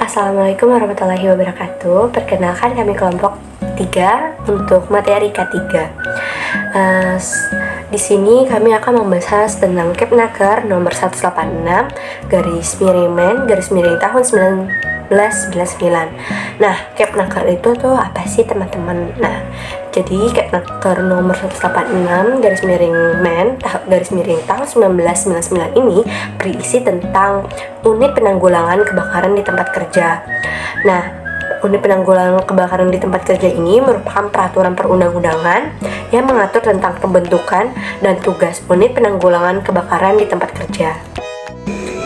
Assalamualaikum warahmatullahi wabarakatuh. Perkenalkan kami kelompok 3 untuk materi K3. Di sini kami akan membahas tentang Kepnaker nomor 186 garis miring Men garis miring tahun 1999. Nah, Kepnaker itu tuh apa sih teman-teman? Nah, jadi Kepnaker nomor 186 garis miring Men garis miring tahun 1999 ini berisi tentang unit penanggulangan kebakaran di tempat kerja. Nah, unit penanggulangan kebakaran di tempat kerja ini merupakan peraturan perundang-undangan yang mengatur tentang pembentukan dan tugas unit penanggulangan kebakaran di tempat kerja.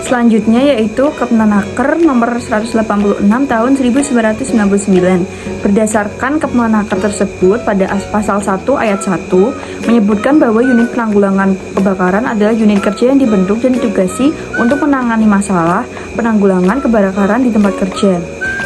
Selanjutnya yaitu Kepmenaker nomor 186 tahun 1999. Berdasarkan Kepmenaker tersebut pada pasal 1 ayat 1 menyebutkan bahwa unit penanggulangan kebakaran adalah unit kerja yang dibentuk dan ditugasi untuk menangani masalah penanggulangan kebakaran di tempat kerja.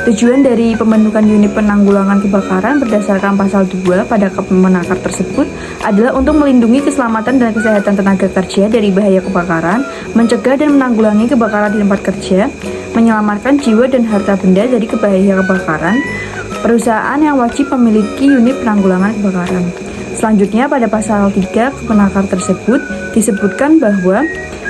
Tujuan dari pembentukan unit penanggulangan kebakaran berdasarkan pasal 2 pada Kepmenaker tersebut adalah untuk melindungi keselamatan dan kesehatan tenaga kerja dari bahaya kebakaran, mencegah dan menanggulangi kebakaran di tempat kerja, menyelamatkan jiwa dan harta benda dari bahaya kebakaran, perusahaan yang wajib memiliki unit penanggulangan kebakaran. Selanjutnya pada pasal 3 Kepmenaker tersebut disebutkan bahwa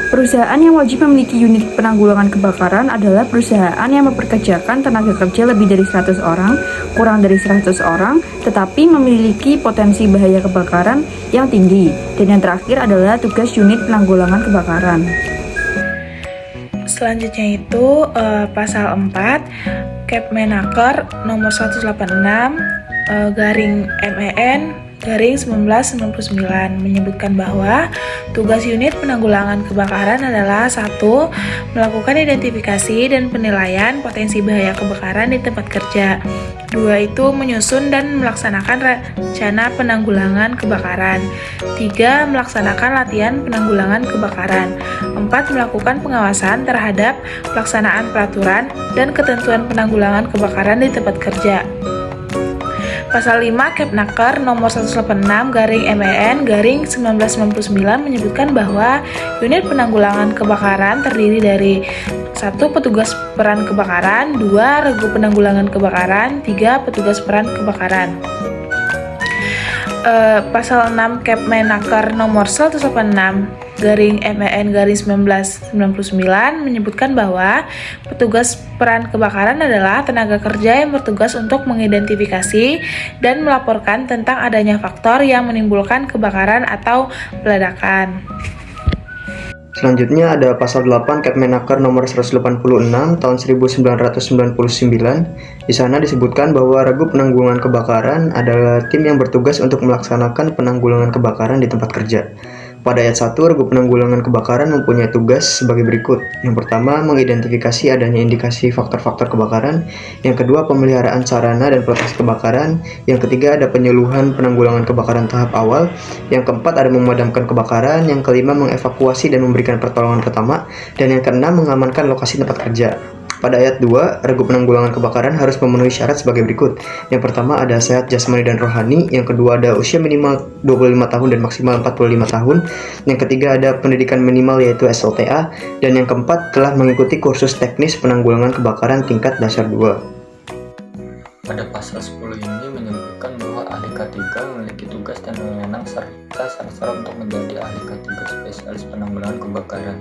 perusahaan yang wajib memiliki unit penanggulangan kebakaran adalah perusahaan yang mempekerjakan tenaga kerja lebih dari 100 orang, kurang dari 100 orang, tetapi memiliki potensi bahaya kebakaran yang tinggi. Dan yang terakhir adalah tugas unit penanggulangan kebakaran. Selanjutnya itu pasal 4 Kepmenaker nomor 186 garing MEN garing 1999 menyebutkan bahwa tugas unit penanggulangan kebakaran adalah 1. Melakukan identifikasi dan penilaian potensi bahaya kebakaran di tempat kerja. 2. Itu menyusun dan melaksanakan rencana penanggulangan kebakaran. 3. Melaksanakan latihan penanggulangan kebakaran. 4. Melakukan pengawasan terhadap pelaksanaan peraturan dan ketentuan penanggulangan kebakaran di tempat kerja. Pasal 5 Kepnaker nomor 186 garing MEN garing 1999 menyebutkan bahwa unit penanggulangan kebakaran terdiri dari 1. Petugas peran kebakaran, 2. Regu penanggulangan kebakaran, 3. Petugas peran kebakaran. Pasal 6 Kepmenaker nomor 186 garing MEN garing 1999 menyebutkan bahwa petugas peran kebakaran adalah tenaga kerja yang bertugas untuk mengidentifikasi dan melaporkan tentang adanya faktor yang menimbulkan kebakaran atau peledakan. Selanjutnya ada pasal 8 Kepmenaker nomor 186 tahun 1999. Di sana disebutkan bahwa regu penanggulangan kebakaran adalah tim yang bertugas untuk melaksanakan penanggulangan kebakaran di tempat kerja. Pada ayat 1, regu penanggulangan kebakaran mempunyai tugas sebagai berikut. Yang pertama, mengidentifikasi adanya indikasi faktor-faktor kebakaran. Yang kedua, pemeliharaan sarana dan proteksi kebakaran. Yang ketiga, ada penyuluhan penanggulangan kebakaran tahap awal. Yang keempat, ada memadamkan kebakaran. Yang kelima, mengevakuasi dan memberikan pertolongan pertama. Dan yang keenam, mengamankan lokasi tempat kerja. Pada ayat 2, regu penanggulangan kebakaran harus memenuhi syarat sebagai berikut. Yang pertama ada sehat jasmani dan rohani, yang kedua ada usia minimal 25 tahun dan maksimal 45 tahun, yang ketiga ada pendidikan minimal yaitu SLTA, dan yang keempat telah mengikuti kursus teknis penanggulangan kebakaran tingkat dasar 2. Pada pasal 10 ini menyebutkan bahwa ahli K3 memiliki tugas dan wewenang serta syarat-syarat untuk menjadi ahli K3 spesialis penanggulangan kebakaran.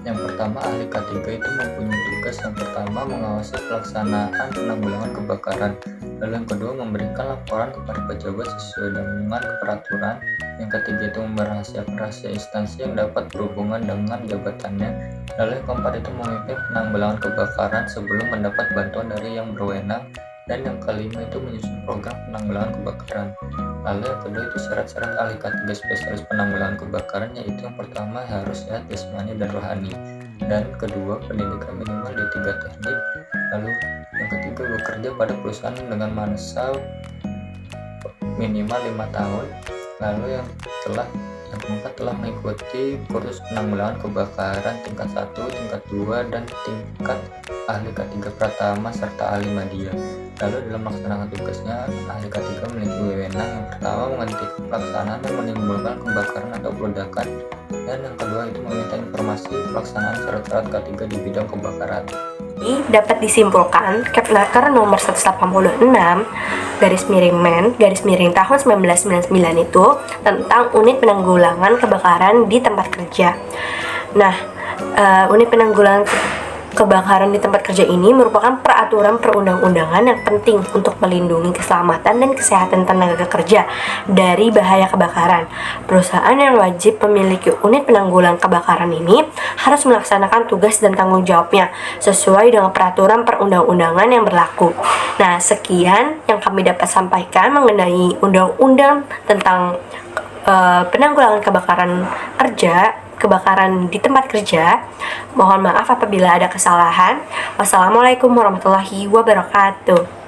Yang pertama, ahli K3 itu mempunyai tugas yang pertama mengawasi pelaksanaan penanggulangan kebakaran. Lalu yang kedua, memberikan laporan kepada pejabat sesuai dengan peraturan. Yang ketiga itu merahasiakan rahasia instansi yang dapat berhubungan dengan jabatannya. Lalu yang keempat itu memimpin penanggulangan kebakaran sebelum mendapat bantuan dari yang berwenang. Dan yang kelima itu menyusun program penanggulangan kebakaran. Lalu yang kedua itu syarat-syarat ahli K3 spesialis penanggulangan kebakaran, yaitu yang pertama harus sehat jasmani dan rohani, dan kedua pendidikan minimal D3 teknik. Lalu yang ketiga bekerja pada perusahaan dengan masa minimal 5 tahun. Lalu yang keempat telah mengikuti kursus penanggulangan kebakaran tingkat 1, tingkat 2, dan tingkat ahli K3 Pratama serta ahli media. Lalu dalam melaksanakan tugasnya, ahli K3 memiliki wewenang yang pertama menghentikan pelaksanaan yang menimbulkan kebakaran atau peledakan, dan yang kedua itu meminta informasi pelaksanaan syarat-syarat K3 di bidang kebakaran. Dapat disimpulkan, Kepnaker nomor 186 garis miring Men garis miring tahun 1999 itu tentang unit penanggulangan kebakaran di tempat kerja. Nah, unit penanggulangan kebakaran di tempat kerja ini merupakan peraturan perundang-undangan yang penting untuk melindungi keselamatan dan kesehatan tenaga kerja dari bahaya kebakaran. Perusahaan yang wajib memiliki unit penanggulangan kebakaran ini harus melaksanakan tugas dan tanggung jawabnya sesuai dengan peraturan perundang-undangan yang berlaku. Nah, sekian yang kami dapat sampaikan mengenai undang-undang tentang penanggulangan kebakaran di tempat kerja. Mohon maaf apabila ada kesalahan. Wassalamualaikum warahmatullahi wabarakatuh.